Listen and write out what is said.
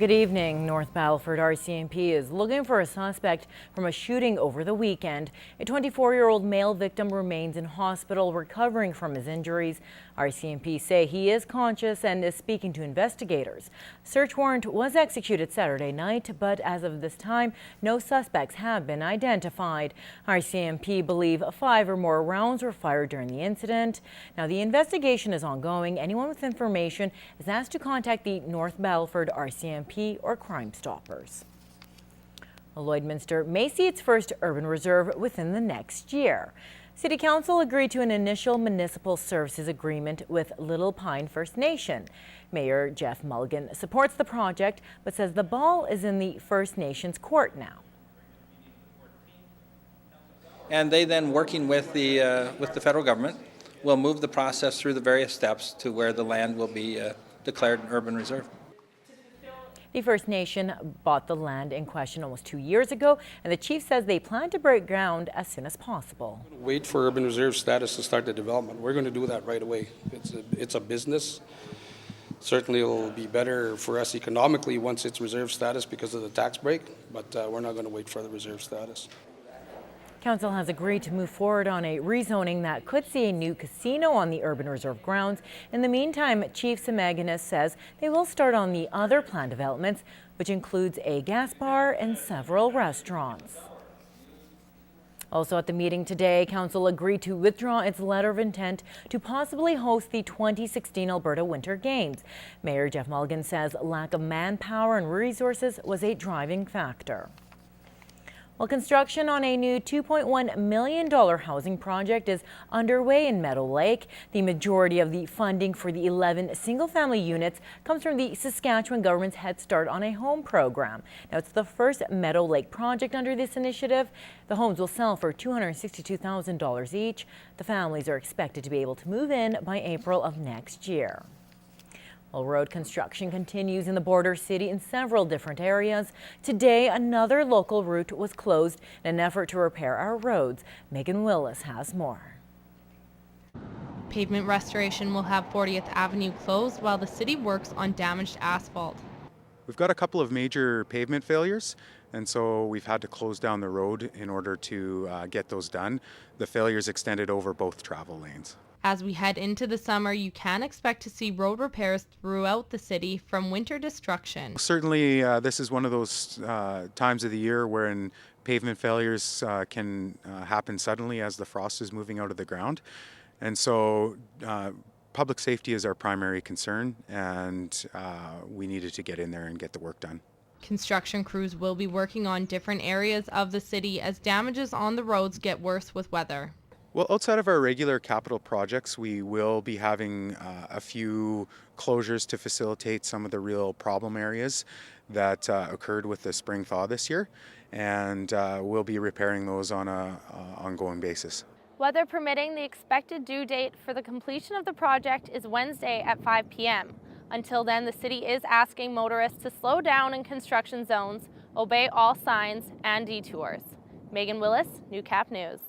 Good evening. North Battleford RCMP is looking for a suspect from a shooting over the weekend. A 24-year-old male victim remains in hospital recovering from his injuries. RCMP say he is conscious and is speaking to investigators. Search warrant was executed Saturday night, but as of this time, no suspects have been identified. RCMP believe 5 or more rounds were fired during the incident. Now, the investigation is ongoing. Anyone with information is asked to contact the North Battleford RCMP or Crime Stoppers. Lloydminster may see its first urban reserve within the next year. City Council agreed to an initial municipal services agreement with Little Pine First Nation. Mayor Jeff Mulligan supports the project but says the ball is in the First Nations court now. And they then, working with the federal government, will move the process through the various steps to where the land will be declared an urban reserve. The First Nation bought the land in question almost 2 years ago, and the chief says they plan to break ground as soon as possible. Wait for urban reserve status to start the development. We're going to do that right away. It's a business. Certainly it will be better for us economically once it's reserve status because of the tax break, but we're not going to wait for the reserve status. Council has agreed to move forward on a rezoning that could see a new casino on the urban reserve grounds. In the meantime, Chief Semaganis says they will start on the other planned developments, which includes a gas bar and several restaurants. Also at the meeting today, Council agreed to withdraw its letter of intent to possibly host the 2016 Alberta Winter Games. Mayor Jeff Mulligan says lack of manpower and resources was a driving factor. Well, construction on a new $2.1 million housing project is underway in Meadowlake. The majority of the funding for the 11 single-family units comes from the Saskatchewan government's Head Start on a Home program. Now, it's the first Meadowlake project under this initiative. The homes will sell for $262,000 each. The families are expected to be able to move in by April of next year. Well, road construction continues in the border city in several different areas. Today, another local route was closed in an effort to repair our roads. Megan Willis has more. Pavement restoration will have 40th Avenue closed while the city works on damaged asphalt. We've got a couple of major pavement failures, and so we've had to close down the road in order to get those done. The failures extended over both travel lanes. As we head into the summer, you can expect to see road repairs throughout the city from winter destruction. Certainly, this is one of those times of the year wherein pavement failures can happen suddenly as the frost is moving out of the ground. And so public safety is our primary concern, and we needed to get in there and get the work done. Construction crews will be working on different areas of the city as damages on the roads get worse with weather. Well, outside of our regular capital projects, we will be having a few closures to facilitate some of the real problem areas that occurred with the spring thaw this year, and we'll be repairing those on an ongoing basis. Weather permitting, the expected due date for the completion of the project is Wednesday at 5 p.m. Until then, the city is asking motorists to slow down in construction zones, obey all signs and detours. Megan Willis, Newcap News.